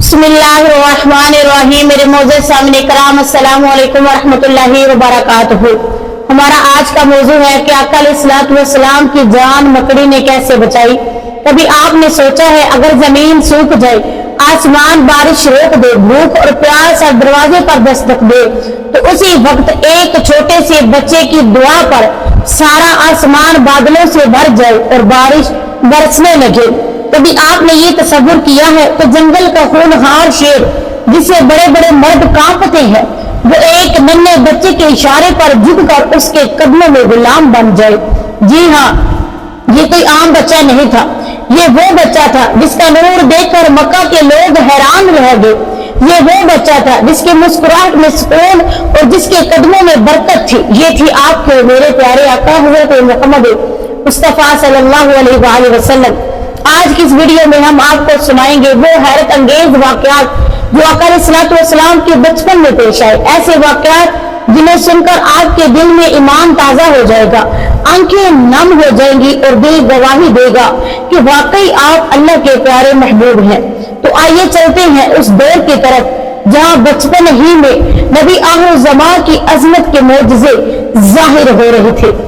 बिस्मिल्लाहिर्रहमानिर्रहीम। मेरे मोअज़्ज़ज़ सामने कराम, अस्सलामु अलैकुम वरहमतुल्लाहि वबरकातुहू। हमारा आज का मौजू है कि आका अलैहिस्सलातु वस्सलाम की जान मकड़ी ने कैसे बचाई। कभी आपने सोचा है अगर जमीन सूख जाए, आसमान बारिश रोक दे, भूख और प्यास और दरवाजे पर दस्तक दे, तो उसी वक्त एक छोटे से बच्चे की दुआ पर सारा आसमान बादलों से भर जाए और बारिश बरसने लगे। कभी आपने ये तसव्वुर किया है कि जंगल का खूनखार शेर जिसे बड़े बड़े मर्द कांपते हैं, वो एक नन्हे बच्चे के इशारे पर झुककर उसके कदमों में गुलाम बन जाए। जी हाँ, ये कोई आम बच्चा नहीं था, ये वो बच्चा था जिसका नूर देखकर मक्का के लोग हैरान रह गए। ये वो बच्चा था जिसके मुस्कुराहट में सुकून और जिसके कदमों में बरकत थी। ये थी आपके मेरे प्यारे आका हज़रत मुहम्मद मुस्तफ़ा सल्लल्लाहु अलैहि वसल्लम। आज की इस वीडियो में हम आपको सुनाएंगे वो हैरत अंगेज वाकयात जो आका अलैहिस्सलातु वस्सलाम के बचपन में पेश आए। ऐसे वाकयात जिन्हें सुनकर आपके दिल में ईमान ताजा हो जाएगा, आंखें नम हो जाएंगी और दिल गवाही देगा कि वाकई आप अल्लाह के प्यारे महबूब हैं। तो आइए चलते हैं उस दौर की तरफ जहां बचपन ही में नबी आखिर ज़मां की अजमत के मोजज़े जाहिर हो रहे थे।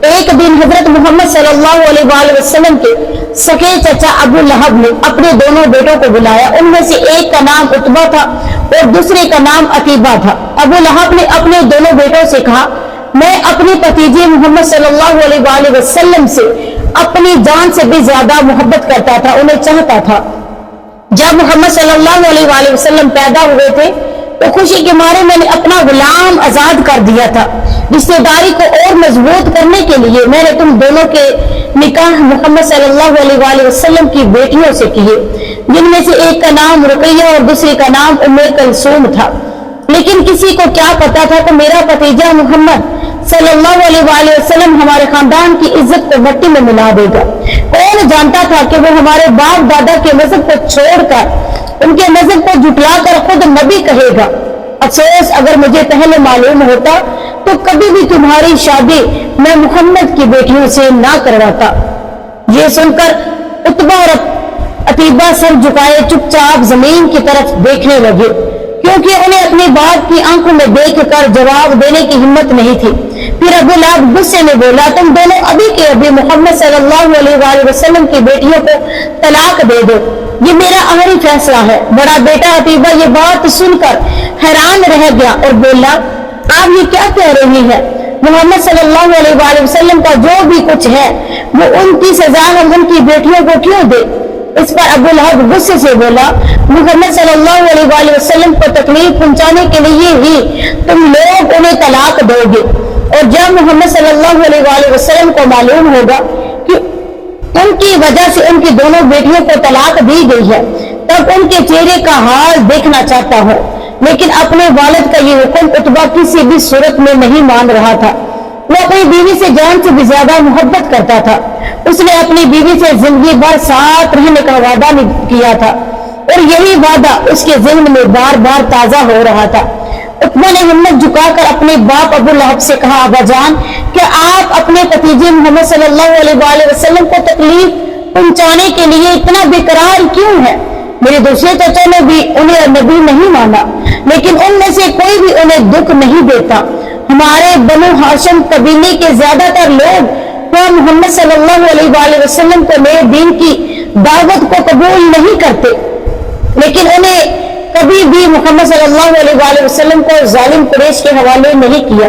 एक दिन हजरत मोहम्मद सल्लल्लाहु अलैहि वसल्लम के सगे चचा अबू लहब ने अपने दोनों बेटों को बुलाया। उनमें से एक का नाम उतबा था और दूसरे का नाम अतीबा था। अबू लहब ने अपने दोनों बेटों से कहा, मैं अपने भतीजे मोहम्मद सल्लल्लाहु अलैहि वसल्लम से अपनी जान से भी ज्यादा मोहब्बत करता था, उन्हें चाहता था। जब मोहम्मद सल्लल्लाहु अलैहि वसल्लम पैदा हुए थे तो खुशी के मारे मैंने अपना गुलाम आजाद कर दिया था। रिश्तेदारी को और मजबूत करने के लिए मैंने तुम दोनों के निकाह मोहम्मद सल्लल्लाहु अलैहि वसल्लम की बेटियों से किए, जिनमें से एक का नाम रुकैया और दूसरे का नाम उम्मे कुलसूम था। लेकिन किसी को क्या पता था कि मेरा भतीजा मोहम्मद सल्लल्लाहु अलैहि वसल्लम हमारे खानदान की इज्जत को मट्टी में मिला देगा। कौन जानता था कि वो हमारे बाप दादा के मजहब को छोड़कर उनके मजहब को जुटलाकर खुद नबी कहेगा। अफसोस, अगर मुझे पहले मालूम होता तो कभी भी तुम्हारी शादी मैं मोहम्मद की बेटियों से ना करवाता। ये सुनकर उतबा और अतीबा सर झुकाए चुपचाप जमीन की तरफ देखने लगे, क्योंकि उन्हें अपनी बाप की आंखों में देखकर जवाब देने की हिम्मत नहीं थी। फिर अबू लहब गुस्से में बोला, तुम दोनों अभी के अभी मोहम्मद सल्लल्लाहु अलैहि वसल्लम की बेटियों को तलाक दे दो, ये मेरा आखिरी फैसला है। बड़ा बेटा अतीबा ये बात सुनकर हैरान रह गया और बोला, आप ये क्या कह रही हैं? मोहम्मद सल्लल्लाहु अलैहि वसल्लम का जो भी कुछ है वो उनकी सजा हम उनकी बेटियों को क्यों दे? इस पर अबू लहब गुस्से से बोला, मोहम्मद सल्लल्लाहु अलैहि वसल्लम को तकलीफ पहुंचाने के लिए ही तुम लोग उन्हें तलाक दोगे, और जब मोहम्मद सल्लल्लाहु अलैहि वसल्लम को मालूम होगा कि उनकी वजह से उनकी दोनों बेटियों को तलाक दी गई है, तब उनके चेहरे का हाल देखना चाहता हूँ। लेकिन अपने वालिद का ये हुक्म उतबा किसी भी सूरत में नहीं मान रहा था। वो अपनी बीवी से जान से भी ज्यादा मोहब्बत करता था। उसने अपनी बीवी से जिंदगी भर साथ रहने का वादा किया था और यही वादा उसके ज़हन में बार बार ताजा हो रहा था। उतबा ने हिम्मत झुकाकर अपने बाप अबू लहब से कहा, अब्बाजान, क्या आप अपने भतीजे मोहम्मद सल्लल्लाहु अलैहि वसल्लम को तकलीफ पहुंचाने के लिए इतना बेकरार क्यों है? मेरे दूसरे चाचा ने भी उन्हें नबी नहीं माना, लेकिन उनमें से कोई भी उन्हें दुख नहीं देता। हमारे बनु हाशिम कबीले के ज्यादातर लोग मोहम्मद सल्लल्लाहु अलैहि वसल्लम को नए दीन की दावत को कबूल नहीं करते, लेकिन उन्हें कभी भी मोहम्मद सल्लल्लाहु अलैहि वसल्लम को जालिम कुरैश के हवाले नहीं किया,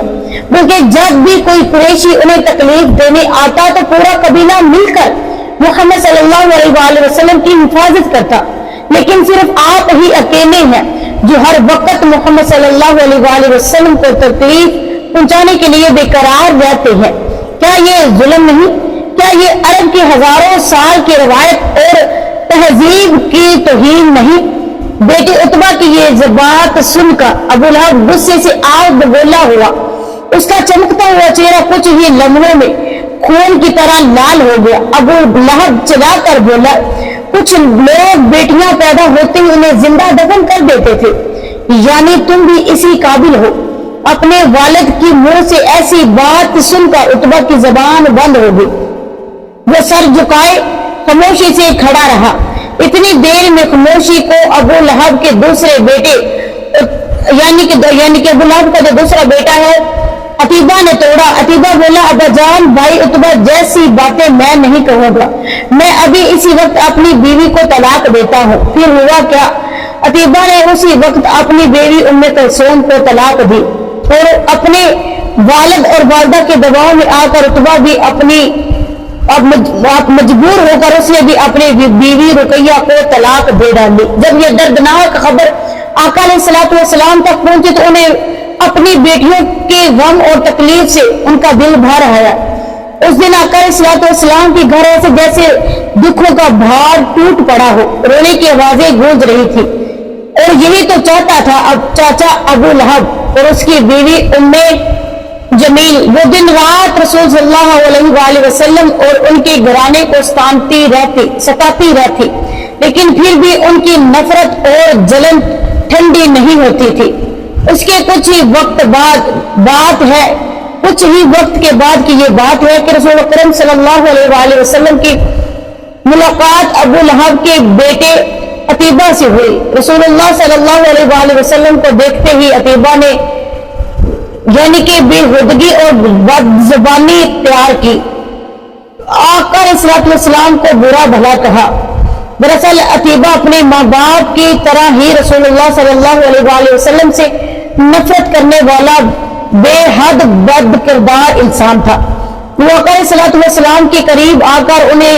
क्योंकि जब भी कोई कुरैशी उन्हें तकलीफ देने आता तो पूरा कबीला मिलकर मोहम्मद सल्लल्लाहु अलैहि वसल्लम की हिफाजत करता। लेकिन सिर्फ आप ही अकेले हैं जो हर वक्त मोहम्मद सल्लल्लाहु अलैहि वसल्लम को तकलीफ पहुंचाने के लिए बेकरार रहते हैं। क्या ये जुल्म नहीं? क्या ये अरब की हजारों साल की रवायत और तहजीब की तौहीन नहीं? बेटे उतबा की ये बात सुनकर अबू लहब गुस्से से आग बबूला हुआ। उसका चमकता हुआ चेहरा कुछ ही लम्हों में खून की तरह लाल हो गया। अबू लहब चिल्लाकर बोला, कुछ लोग बेटियां पैदा होते ही उन्हें जिंदा दफन कर देते थे, यानी तुम भी इसी काबिल हो? अपने वालिद की मुंह से ऐसी बात सुनकर उतबा की जबान बंद हो गई। वो सर झुकाए खामोशी से खड़ा रहा। اتنی دیر میں خاموشی کو ابو لہب کے دوسرے بیٹے یعنی کہ ابو لہب کا جو دوسرا بیٹا ہے عتیبہ نے توڑا۔ عتیبہ بولا ابا جان بھائی عتبہ جیسی باتیں میں نہیں کہوں گا، میں ابھی اسی وقت اپنی بیوی کو طلاق دیتا ہوں۔ پھر ہوا کیا، عتیبہ نے اسی وقت اپنی بیوی ام کلثوم کو طلاق دی اور اپنے والد اور والدہ کے دباؤ میں آ کر عتبہ بھی مجبور ہو کر اس نے بھی اپنی بیوی رقیہ کو طلاق دے ڈالی۔ جب یہ دردناک خبر آقا علیہ الصلوۃ والسلام تک پہنچی تو انہیں اپنی بیٹیوں کے غم اور تکلیف سے ان کا دل بھر آیا۔ اس دن آقا علیہ الصلوۃ والسلام کی گھر ایسے جیسے دکھوں کا بھار ٹوٹ پڑا ہو، رونے کی آوازیں گونج رہی تھی، اور یہی تو چاہتا تھا اب چاچا ابو لہب اور اس کی بیوی ام جمیل۔ وہ دن رات رسول صلی اللہ علیہ وآلہ وسلم اور ان کے گھرانے کو ستاتی رہتی، لیکن پھر بھی ان کی نفرت اور جلن ٹھنڈی نہیں ہوتی تھی۔ اس کے کچھ ہی وقت کے بعد کی یہ بات ہے کہ رسول اکرم صلی اللہ علیہ وآلہ وسلم کی ملاقات ابو لہب کے بیٹے عتیبہ سے ہوئی۔ رسول اللہ صلی اللہ علیہ وآلہ وسلم کو دیکھتے ہی عتیبہ نے یعنی کہ بے ہودگی اور بد زبانی اختیار کی، آقا علیہ الصلوۃ والسلام کو برا بھلا کہا۔ دراصل عتیبہ اپنے ماں باپ کی طرح ہی رسول اللہ صلی اللہ علیہ وآلہ وسلم سے نفرت کرنے والا بے حد بد کردار انسان تھا۔ وہ آقا علیہ الصلوۃ والسلام کے قریب آ کر انہیں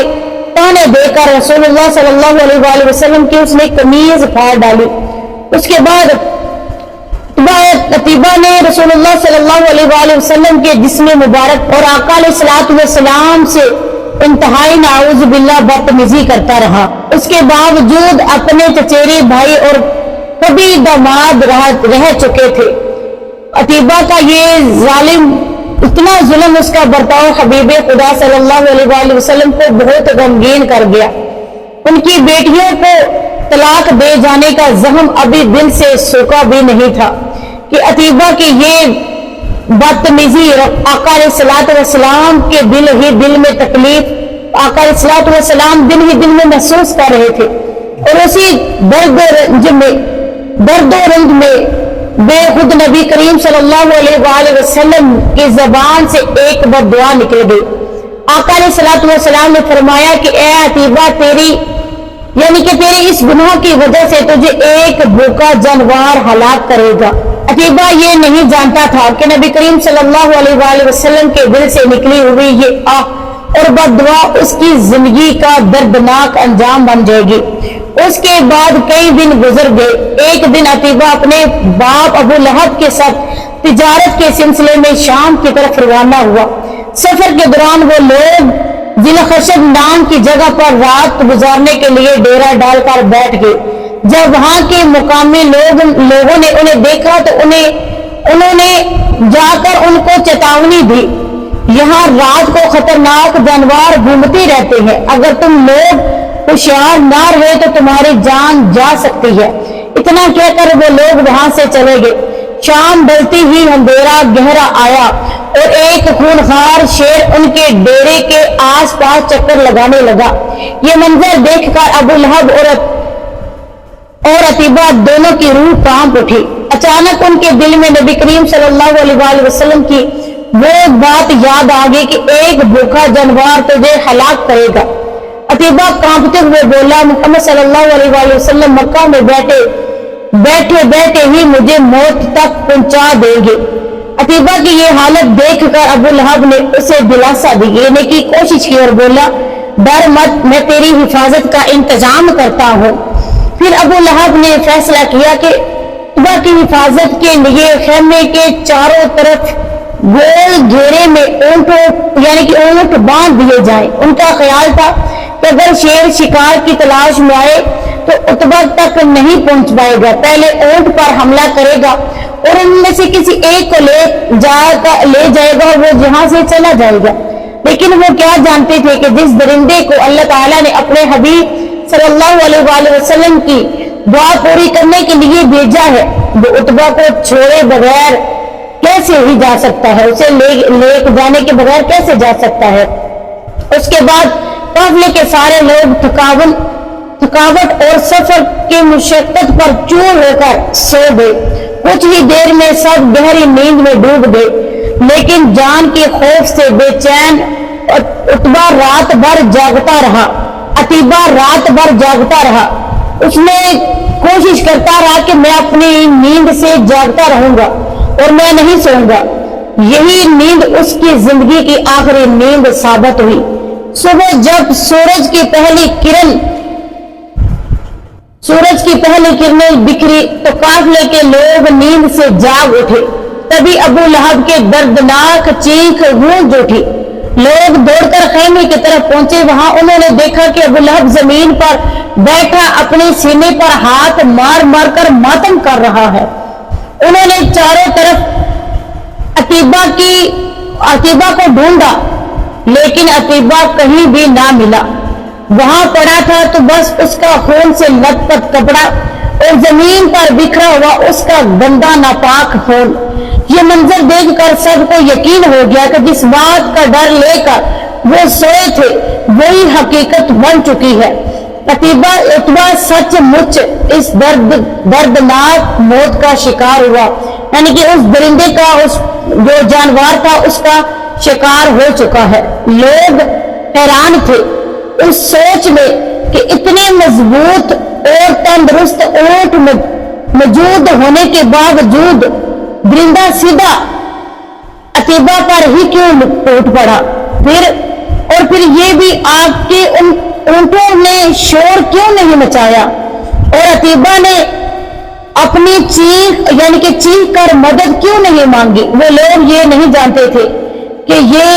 تانے دے کر رسول اللہ صلی اللہ علیہ وآلہ وسلم کی اس نے قمیض پھاڑ ڈالی۔ اس کے بعد عتیبہ نے رسول اللہ صلی اللہ علیہ وآلہ وسلم کے جسم مبارک اور آقا علیہ الصلوۃ والسلام سے انتہائی نعوذ باللہ بدتمیزی کرتا رہا۔ اس کے باوجود اپنے چچیرے بھائی اور کبھی داماد رہ چکے تھے عتیبہ کا یہ اتنا ظلم اس کا برتاؤ حبیب خدا صلی اللہ علیہ وآلہ وسلم کو بہت غمگین کر گیا۔ ان کی بیٹیوں کو طلاق دے جانے کا زخم ابھی دل سے سوکھا بھی نہیں تھا کہ عتیبہ کی یہ بدتمیزی آقا علیہ الصلوۃ والسلام کے دل میں تکلیف آقا علیہ الصلوۃ والسلام دل میں محسوس کر رہے تھے، اور اسی درد و رنج میں بے خود نبی کریم صلی اللہ علیہ وآلہ وسلم کی زبان سے ایک بد دعا نکل گئی۔ آقا علیہ الصلوۃ والسلام نے فرمایا کہ اے عتیبہ تیری اس گناہ کی وجہ سے تجھے ایک بھوکا جانور ہلاک کرے گا۔ عتیبہ یہ نہیں جانتا تھا کہ نبی کریم صلی اللہ علیہ وآلہ وسلم کے دل سے نکلی ہوئی یہ آہ اور بد دعا اس کی زندگی کا دردناک انجام بن جائے گی۔ اس کے بعد کئی دن گزر گئے۔ ایک دن عتیبہ اپنے باپ ابو لہب کے ساتھ تجارت کے سلسلے میں شام کی طرف روانہ ہوا۔ سفر کے دوران وہ لوگ ذی خشب نام کی جگہ پر رات گزارنے کے لیے ڈیرا ڈال کر بیٹھ گئے۔ جب وہاں کے مقامی لوگوں نے انہیں دیکھا تو انہوں نے جا کر ان کو چیتاونی دی، یہاں رات کو خطرناک جانور گھومتے رہتے ہیں، اگر تم لوگ ہوشیار نہ رہے تو تمہاری جان جا سکتی ہے۔ اتنا کہہ کر وہ لوگ وہاں سے چلے گئے۔ شام ڈھلتی ہی اندھیرا گہرا آیا اور ایک خونخوار شیر ان کے ڈیرے کے آس پاس چکر لگانے لگا۔ یہ منظر دیکھ کر ابو لہب اور عتیبہ دونوں کی روح کانپ اٹھی۔ اچانک ان کے دل میں نبی کریم صلی اللہ علیہ وآلہ وسلم کی وہ بات یاد آ گئی کہ ایک بھوکا جانور تجھے ہلاک کرے گا۔ عتیبہ کانپتے ہوئے بولا محمد صلی اللہ علیہ وآلہ وسلم مکہ میں بیٹھے ہی مجھے موت تک پہنچا دیں گے۔ عتیبہ کی یہ حالت دیکھ کر ابو لہب نے اسے دلاسا دینے کی کوشش کی اور بولا ڈر مت، میں تیری حفاظت کا انتظام کرتا ہوں۔ پھر ابو لہب نے فیصلہ کیا کہ عتبہ کی حفاظت کے لیے خیمے کے چاروں طرف گول گھیرے میں اونٹ باندھ دیے جائیں۔ ان کا خیال تھا کہ اگر شیر شکار کی تلاش میں آئے تو عتبہ تک نہیں پہنچ پائے گا، پہلے اونٹ پر حملہ کرے گا اور ان میں سے کسی ایک کو لے جائے گا، وہ جہاں سے چلا جائے گا۔ لیکن وہ کیا جانتے تھے کہ جس درندے کو اللہ تعالیٰ نے اپنے حبیب صلی اللہ علیہ وآلہ وسلم کی دعا پوری کرنے کے لیے بھیجا ہے، وہ عتبہ کو چھوڑے بغیر کیسے ہی جا سکتا ہے، اسے لے جانے کے بغیر کیسے جا سکتا ہے۔ اس کے بعد قافلے کے سارے لوگ थकावट और सफर की मुशक्कत पर चूर होकर सो गए। कुछ ही देर में सब गहरी नींद में डूब गए, लेकिन जान के खौफ से बेचैन उतबा रात भर जागता रहा। अतीबा रात भर जागता रहा। उसने कोशिश करता रहा कि मैं अपनी नींद से जागता रहूंगा और मैं नहीं सोऊंगा। यही नींद उसकी जिंदगी की आखिरी नींद साबित हुई। सुबह जब सूरज की पहली किरणें बिखरी तो काफिले के लोग नींद से जाग उठे। तभी अबू लहब के दर्दनाक चीख गूंज उठी। लोग दौड़कर खैमे की तरफ पहुंचे। वहां उन्होंने देखा कि अबू लहब जमीन पर बैठा अपने सीने पर हाथ मार मार कर मातम कर रहा है। उन्होंने चारों तरफ अतीबा को ढूंढा, लेकिन अतीबा कहीं भी ना मिला। वहां पड़ा था तो बस उसका खून से लथपथ कपड़ा और जमीन पर बिखरा हुआ उसका गंदा नापाक खून। ये मंजर देखकर सबको यकीन हो गया कि जिस बात का डर लेकर वो सोए थे वही हकीकत बन चुकी है। उतबा सचमुच इस दर्दनाक मौत का शिकार हुआ, यानी कि उस दरिंदे का, उस जो जानवर था उसका शिकार हो चुका है। लोग हैरान थे उस सोच में कि इतने मजबूत और तंदुरुस्त ऊंट मौजूद होने के बावजूद दरिंदा सीधा अतीबा पर ही क्यों टूट पड़ा। फिर ये भी आपके उन ऊंटों ने शोर क्यों नहीं मचाया और अतीबा ने अपनी चीख कर मदद क्यों नहीं मांगी। वो लोग ये नहीं जानते थे कि ये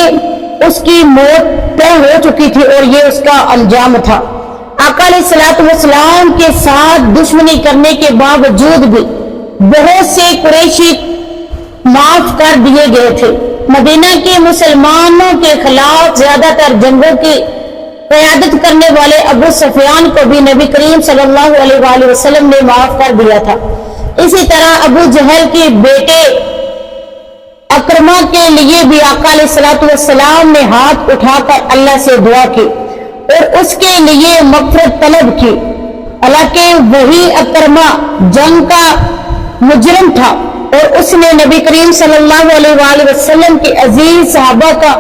उसकी मौत तय हो चुकी थी और ये उसका अंजाम था। आका अलैहिस्सलाम के साथ दुश्मनी करने के बावजूद भी बहुत से कुरैशी माफ कर दिए गए थे। मदीना के मुसलमानों के खिलाफ ज्यादातर जंगों की क़यादत करने वाले अबू सुफियान को भी नबी करीम सल्लल्लाहु अलैहि वसल्लम ने माफ कर दिया था। इसी तरह अबू जहल के बेटे अकरमा के लिए भी आका अलैहिस्सलाम ने हाथ उठाकर अल्लाह से दुआ की और उसके लिए मग़फ़िरत तलब की। हालांकि वही अकरमा जंग का मुजरिम था और उसने नबी करीम सल्लल्लाहु अलैहि वसल्लम के अजीज सहाबा का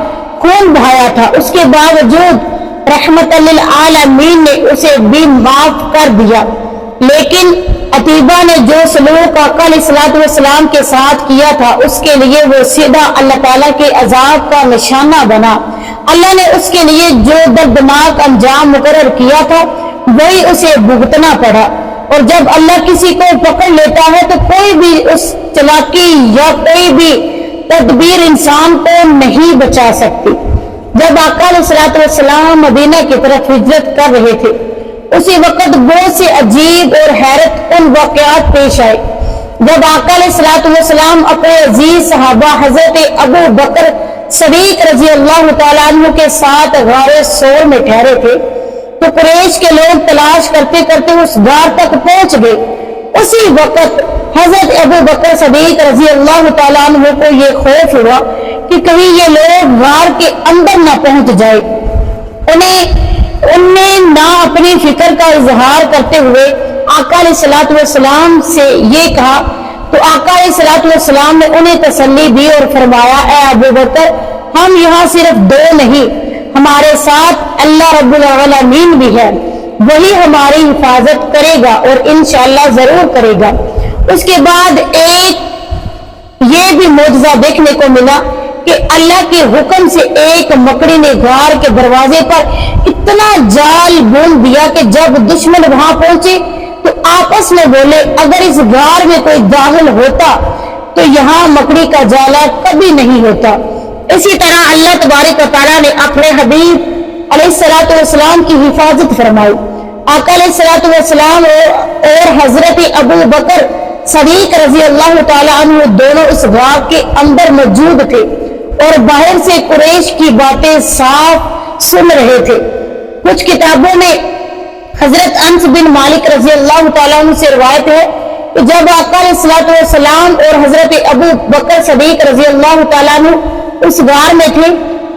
खून बहाया था। उसके बावजूद रहमत लिल आलमीन ने उसे भी माफ कर दिया। लेकिन अतीबा ने जो सलूक आका अलैहिस्सलाम के साथ किया था उसके लिए वो सीधा अल्लाह ताला के अजाब का निशाना बना। अल्लाह ने उसके लिए जो दर्दनाक अंजाम मुकर्रर किया था वही उसे भुगतना पड़ा। और जब अल्लाह किसी को पकड़ लेता है तो कोई भी उस चालाकी या कोई भी तदबीर इंसान को नहीं बचा सकती। जब आका अलैहिस्सलाम मदीना की तरफ हिजरत कर रहे थे उसी वक्त बहुत से अजीब और हैरत उन वाक़यात पेश आए। जब आका अलैहिस्सलाम अपने अजीज सहाबा हजरत अबू बकर सदीक रजी अल्लाह तआला अन्हु के साथ गारे सोर में ठहरे थे तो कुरैश के लोग तलाश करते करते उस गार तक पहुंच गए। उसी वक्त हजरत अबू बकर सदीक रजी अल्लाह तआला अन्हु को ये खौफ हुआ कि कहीं ये लोग गार के अंदर ना पहुंच जाए। उनने ना अपनी फिक्र का इजहार करते हुए आका अलैहिस्सलाम से ये कहा तो आका अलैहिस्सलाम ने उन्हें तसल्ली दी और फरमाया, ए अबू बकर, हम यहाँ सिर्फ दो नहीं, हमारे साथ अल्लाह रब्बुल आलमीन भी है, वही हमारी हिफाजत करेगा और इंशाअल्लाह जरूर करेगा। उसके बाद ये भी मौजज़ा देखने को मिला कि अल्लाह के हुक्म से एक मकड़ी ने गार के दरवाजे पर इतना जाल बुन दिया कि जब दुश्मन वहां पहुंचे तो आपस में बोले, अगर इस गार में कोई दाखिल होता तो यहाँ मकड़ी का जाला कभी नहीं होता। इसी तरह अल्लाह तबारक व तआला ने अपने हबीब अलैहिस्सलाम की हिफाजत फरमाई। आका अलैहिस्सलाम और हजरत अबू बकर सदीक रजी अल्लाह तआला अन्हु दोनों इस गार के अंदर मौजूद थे और बाहर से कुरैश की बातें साफ सुन रहे थे। कुछ किताबों में हजरत अनस बिन मालिक रजी अल्लाह तआला अन्हु से रिवायत है कि जब आका अलैहिस्सलाम और हजरत अबू बकर सदीक रजी अल्लाह तआला अन्हु उस गार में थे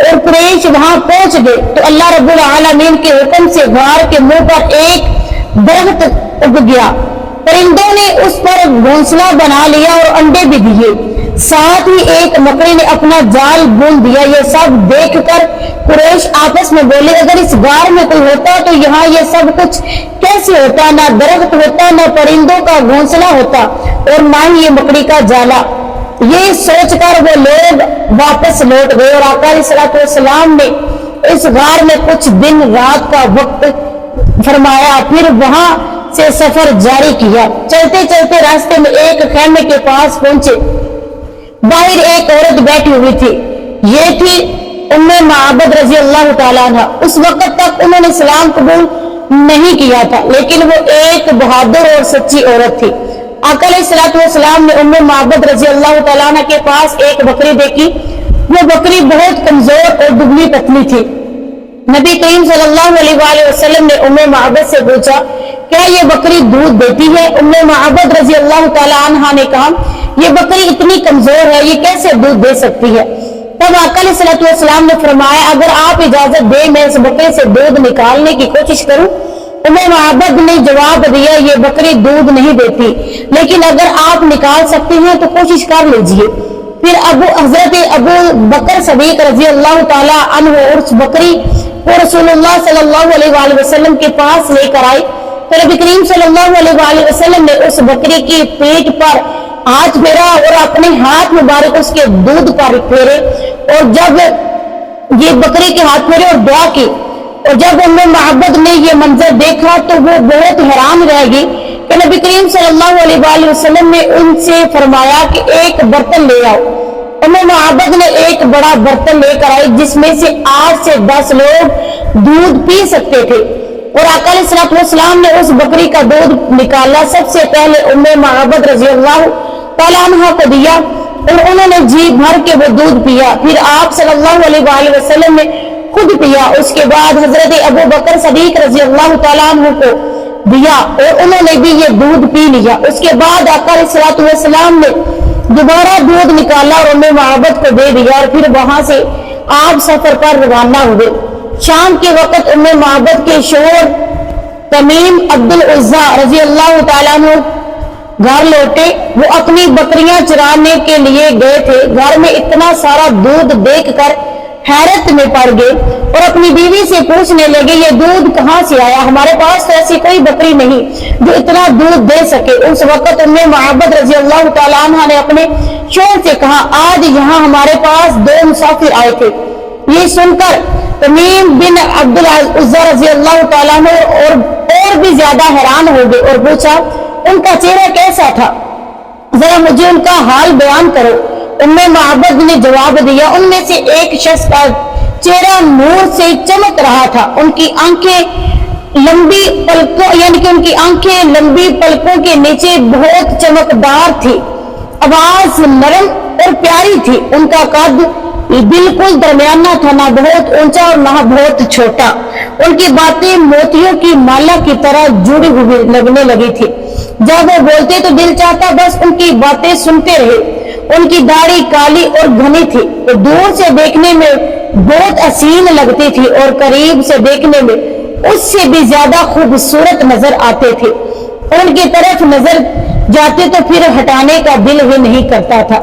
और कुरैश वहां पहुंच गए तो अल्लाह रब्बुल आलमीन के हुक्म से गार के मुंह पर एक درخت اگ گیا، پرندوں نے اس پر گھونسلہ بنا لیا اور انڈے بھی دیے، ساتھ ہی ایک مکڑی نے اپنا جال بون دیا۔ یہ سب دیکھ کر قریش آپس میں بولے اگر اس غار میں کوئی ہوتا تو یہاں یہ سب کچھ کیسے ہوتا، نہ درخت ہوتا، نہ پرندوں کا گھونسلہ ہوتا اور نہ ہی یہ مکڑی کا جالا۔ یہ سوچ کر وہ لوگ واپس لوٹ گئے اور آقا علیہ الصلوۃ والسلام نے اس غار میں کچھ دن رات کا وقت فرمایا، پھر وہاں سے سفر جاری کیا۔ چلتے چلتے راستے میں ایک خیمے کے پاس پہنچے، باہر ایک عورت بیٹھی ہوئی تھی، یہ تھی ام معبد رضی اللہ تعالیٰ عنہ۔ اس وقت تک انہوں نے اسلام قبول نہیں کیا تھا، لیکن وہ ایک بہادر اور سچی عورت تھی۔ آقا علیہ الصلوۃ والسلام نے ام معبد رضی اللہ تعالیٰ عنہ کے پاس ایک بکری دیکھی، وہ بکری بہت کمزور اور دبلی پتلی تھی۔ نبی کریم صلی اللہ علیہ وآلہ وسلم نے ام معبد سے پوچھا کیا یہ بکری دودھ دیتی ہے؟ ام معبد رضی اللہ تعالیٰ عنہ نے کہا یہ بکری اتنی کمزور ہے، یہ کیسے دودھ دے سکتی ہے؟ تب آقا علیہ الصلوۃ والسلام نے فرمایا اگر آپ اجازت دیں میں اس بکری سے دودھ نکالنے کی کوشش کروں؟ ام معبد نے جواب دیا یہ بکری دودھ نہیں دیتی، لیکن اگر آپ نکال سکتے ہیں تو کوشش کر لیجئے۔ پھر حضرت ابو بکر صدیق رضی اللہ تعالیٰ عنہ اس بکری کو رسول اللہ صلی اللہ علیہ وآلہ وسلم کے پاس لے کر آئے، تو نبی کریم صلی اللہ علیہ وآلہ وسلم نے اس بکری کی پیٹ پر ہاتھ پھیرا اور اپنے ہاتھ مبارک اس کے دودھ پر پھیرے، اور جب یہ بکری کے ہاتھ پھیرے اور دعا کی، اور جب ام معبد نے یہ منظر دیکھا تو وہ بہت حیران رہ گئی کہ نبی کریم صلی اللہ علیہ وآلہ وسلم نے ان سے فرمایا کہ ایک برتن لے آؤ۔ ام معبد نے ایک بڑا برتن لے کر آئی جس میں سے 8 سے 10 لوگ دودھ پی سکتے تھے، اور آقا علیہ الصلوۃ والسلام نے اس بکری کا دودھ نکالا، سب سے پہلے ام معبد رضی اللہ تعالیٰ عنہ کو دیا اور انہوں نے جی بھر کے وہ دودھ پیا، پھر آپ صلی اللہ علیہ وآلہ وسلم نے خود پیا، اس کے بعد حضرت ابو بکر صدیق رضی اللہ تعالیٰ عنہ کو دیا اور انہوں نے بھی یہ دودھ پی لیا۔ اس کے بعد آقا علیہ الصلوۃ والسلام نے دوبارہ دودھ نکالا اور ام معبد کو دے دیا، اور پھر وہاں سے آپ سفر پر روانہ ہوئے۔ شام کے وقت ام معبد کے شوہر تمیم عبد العزا رضی اللہ تعالیٰ عنہ گھر لوٹے، وہ اپنی بکریاں چرانے کے لیے گئے تھے، گھر میں اتنا سارا دودھ دیکھ کر حیرت میں پڑ گئے اور اپنی بیوی سے پوچھنے لگے یہ دودھ کہاں سے آیا؟ ہمارے پاس تو ایسی کوئی بکری نہیں جو اتنا دودھ دے سکے۔ اس وقت ام معبد رضی اللہ تعالیٰ عنہ نے اپنے شوہر سے کہا آج یہاں ہمارے پاس 2 مسافر آئے تھے۔ یہ سن کر تمیم بن عبد العزا رضی اللہ تعالیٰ عنہ اور بھی زیادہ حیران ہو گئے اور پوچھا ان کا چہرہ کیسا تھا؟ ذرا مجھے ان کا حال بیان کرو۔ ام معبد نے جواب دیا ان میں سے ایک شخص کا چہرہ نور سے چمک رہا تھا، ان کی آنکھیں لمبی پلکوں یعنی کہ ان کی آنکھیں لمبی پلکوں کے نیچے بہت چمکدار تھی، آواز نرم اور پیاری تھی، ان کا قد بالکل درمیانہ تھا، نہ بہت اونچا اور نہ بہت چھوٹا، ان کی باتیں موتیوں کی مالا کی طرح جڑی ہوئی لگنے لگی تھی، جب وہ بولتے تو دل چاہتا بس ان کی باتیں سنتے رہے۔ ان کی داڑھی کالی اور گھنی تھی، وہ دور سے دیکھنے میں بہت حسین لگتی تھی اور قریب سے دیکھنے میں اس سے بھی زیادہ خوبصورت نظر آتے تھے، ان کی طرف نظر جاتے تو پھر ہٹانے کا دل ہی نہیں کرتا تھا۔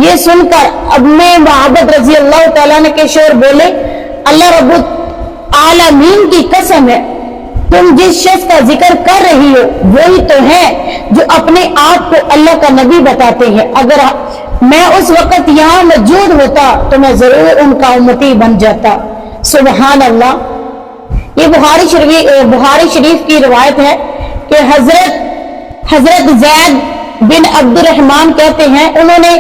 یہ سن کر ام معبد رضی اللہ تعالیٰ نے کے شوہر بولے اللہ رب العالمین کی قسم ہے تم جس شخص کا ذکر کر رہی ہو وہی تو ہے جو اپنے آپ کو اللہ کا نبی بتاتے ہیں، اگر میں اس وقت یہاں موجود ہوتا تو میں ضرور ان کا امتی بن جاتا۔ سبحان اللہ۔ یہ بخاری شریف کی روایت ہے کہ حضرت زید بن عبد الرحمن کہتے ہیں انہوں نے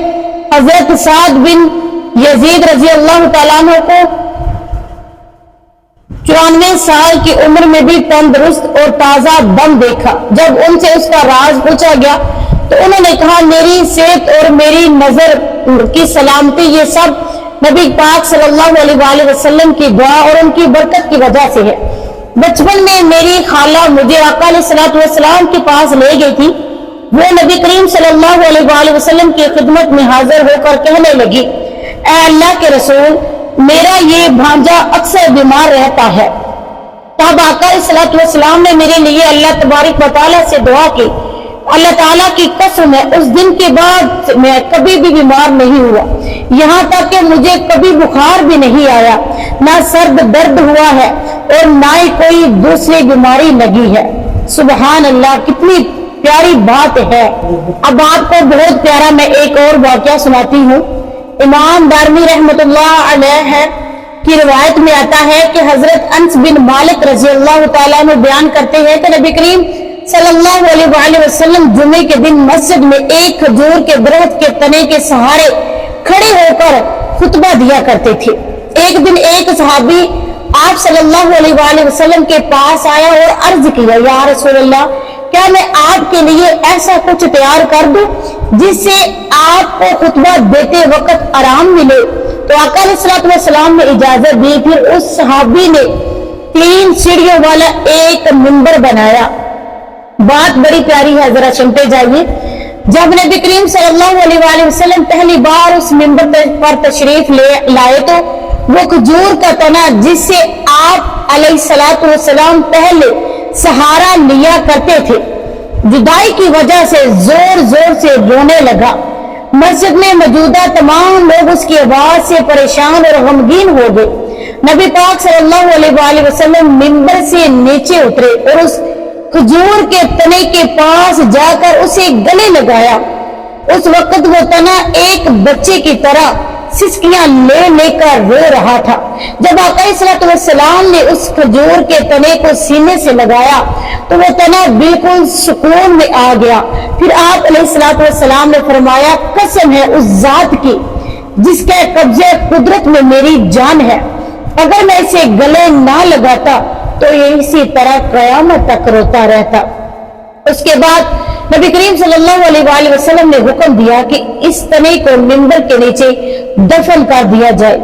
حضرت سعد بن یزید رضی اللہ تعالیٰ عنہ کو 94 سال کی عمر میں بھی تندرست اور تازہ دم دیکھا۔ جب ان سے اس کا راز پوچھا گیا تو انہوں نے کہا میری صحت اور میری نظر کی سلامتی یہ سب نبی پاک صلی اللہ علیہ وآلہ وسلم کی دعا اور ان کی برکت کی وجہ سے ہے۔ بچپن میں میری خالہ مجھے آقا علیہ الصلوۃ والسلام کے پاس لے گئی تھی، وہ نبی کریم صلی اللہ علیہ وآلہ وسلم کی خدمت میں حاضر ہو کر کہنے لگی اے اللہ کے رسول میرا یہ بھانجا اکثر بیمار رہتا ہے، तब आका अलैहिस्सलाम ने मेरे लिए अल्लाह तबारक व तआला से दुआ की। अल्लाह ताला की कसम है, उस दिन के बाद मैं कभी भी बीमार नहीं हुआ, यहाँ तक कि मुझे कभी बुखार भी नहीं आया, ना सर्द दर्द हुआ है और ना ही कोई दूसरी बीमारी लगी है। सुबहान अल्लाह, कितनी प्यारी बात है। अब आपको बहुत प्यारा मैं एक और वाक़या सुनाती हूँ। इमाम दारमी रहमतुल्लाह अलैह की रिवायत में आता है कि हजरत अनस बिन मालिक रज़ी अल्लाह तआला अन्हु बयान करते हैं कि नबी करीम सल्लल्लाहु अलैहि वसल्लम जुमे के दिन मस्जिद में एक खजूर के दरख्त के तने के सहारे खड़े होकर खुतबा दिया करते थे। एक दिन एक सहाबी आप सल्लल्लाहु अलैहि वसल्लम के पास आया और अर्ज किया, या रसूल अल्लाह, क्या मैं आपके लिए ऐसा कुछ तैयार कर दूं जिससे आपको खुतबा देते वक्त आराम मिले? तो आका अलैहिस्सलाम ने इजाजत दी। फिर उस सहाबी ने 3 सीढ़ियों वाला एक मिंबर बनाया। बात बड़ी प्यारी है, जरा सुनते जाइए। जब नबी करीम सल्लल्लाहु अलैहि वसल्लम पहली बार उस मिंबर पर तशरीफ लाए तो वो खजूर का तना जिससे आप अलैहिस्सलाम पहले सहारा लिया करते थे, जुदाई की वजह से जोर जोर से रोने लगा। मस्जिद में मौजूदा तमाम लोग उसकी आवाज से परेशान और गमगीन हो गए। नबी पाक सल्लल्लाहु अलैहि वसल्लम मिंबर से नीचे उतरे और उस खजूर के तने के पास जाकर उसे गले लगाया। उस वक्त वो तना एक बच्चे की तरह सिसकियां ले लेकर रो रहा था। जब आका अलैहिस्सलाम ने उस खजूर के तने को सीने से लगाया तो वो तना बिल्कुल सुकून में आ गया। फिर आप अलैहिस्सलाम ने फरमाया, कसम है उस जात की जिसके कब्जे कुदरत में मेरी जान है, अगर मैं इसे गले ना लगाता तो ये इसी तरह कयामत तक रोता रहता। उसके बाद नबी करीम सल्लल्लाहु अलैहि वसल्लम ने हुक्म दिया कि इस तने को मिंबर के नीचे दफन कर दिया जाए।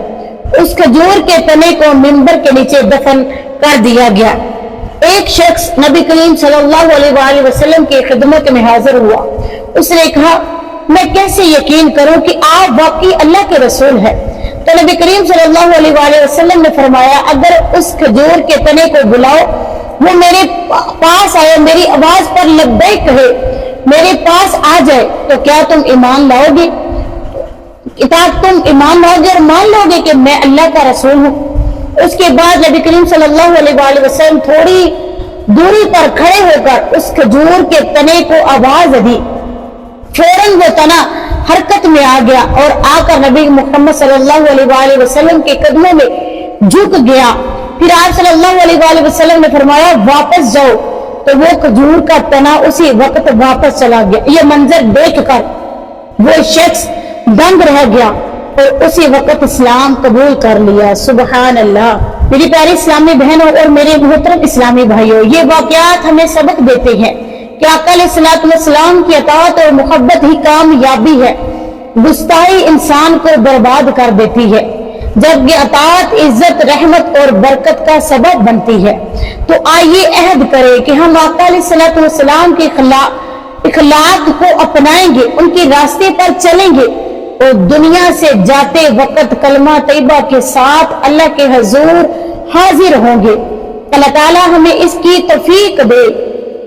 उस खजूर के तने को मिंबर के नीचे दफन कर दिया गया। एक शख्स नबी करीम सल्लल्लाहु अलैहि वसल्लम की खिदमत में हाजिर हुआ। उसने कहा, मैं कैसे यकीन करूं कि आप वाकई अल्लाह के रसूल हैं? तो नबी करीम सल्लल्लाहु अलैहि वसल्लम ने फरमाया, अगर उस खजूर के तने को बुलाओ, वो मेरे पास आए, मेरी आवाज पर लब्बैक कहे, मेरे पास आ जाए, तो क्या तुम ईमान लाओगे? तुम ईमान लाओगे और मान लोगे कि मैं अल्लाह का रसूल हूँ। उसके बाद नबी करीम सल्लल्लाहु अलैहि वसल्लम थोड़ी दूरी पर खड़े होकर उस खजूर के तने को आवाज दी। फौरन वो तना हरकत में आ गया और आकर नबी मुहम्मद सल्लल्लाहु अलैहि वसल्लम के कदमों में झुक गया। फिर आप सल्लल्लाहु अलैहि वसल्लम ने फरमाया, वापस जाओ। तो वो खजूर का तना उसी वक्त वापस चला गया। ये मंजर देखकर वो शख्स दंग रह गया और उसी वक्त इस्लाम कबूल कर लिया। सुबहान अल्लाह। मेरी प्यारी इस्लामी बहनों और मेरे मोहतरम इस्लामी भाइयों, ये वाक़यात हमें सबक देते हैं कि आका अलैहिस्सलाम की अताअत और मोहब्बत ही कामयाबी है, गुस्ताई इंसान को बर्बाद कर देती है, जबकि अताअत इज्जत, रहमत और बरकत का सबब बनती है। तो आइए अहद करें कि हम आका अलैहिस्सलाम के इखलाक को अपनाएंगे, उनके रास्ते पर चलेंगे और दुनिया से जाते वक्त कलमा तैयबा के साथ अल्लाह के हुजूर हाजिर होंगे। अल्लाह ताला हमें इसकी तौफीक दे।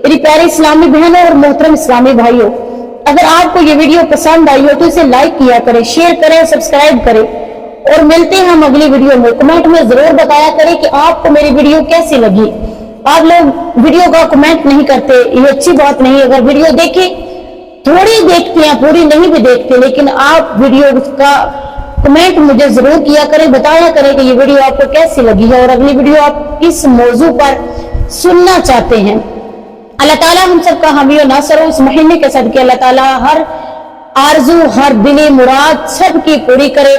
मेरी प्यारी इस्लामी बहनों और मोहतरम इस्लामी भाइयों, अगर आपको ये वीडियो पसंद आई हो तो इसे लाइक किया करें, शेयर करें, सब्सक्राइब करें और मिलते हैं हम अगली वीडियो में। कमेंट में जरूर बताया करें कि आपको मेरी वीडियो कैसी लगी। आप लोग वीडियो का कमेंट नहीं करते, ये अच्छी बात नहीं। अगर वीडियो देखें, थोड़ी देखते हैं, पूरी नहीं भी देखते, लेकिन आप वीडियो का कमेंट मुझे जरूर किया करें, बताया करें कि ये वीडियो आपको कैसी लगी है और अगली वीडियो आप किस मौजू पर सुनना चाहते हैं। अल्लाह ताला हम सबका हामी और नासर हो। इस महीने के सदके अल्लाह ताला हर आरजू, हर दिली मुराद सबकी पूरी करे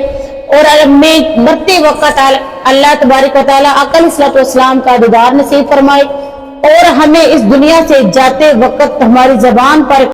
और में मरते वक्त अल्लाह तबारक व तआला आका अलैहिस्सलाम का दीदार नसीब फरमाए और हमें इस दुनिया से जाते वक्त हमारी जबान पर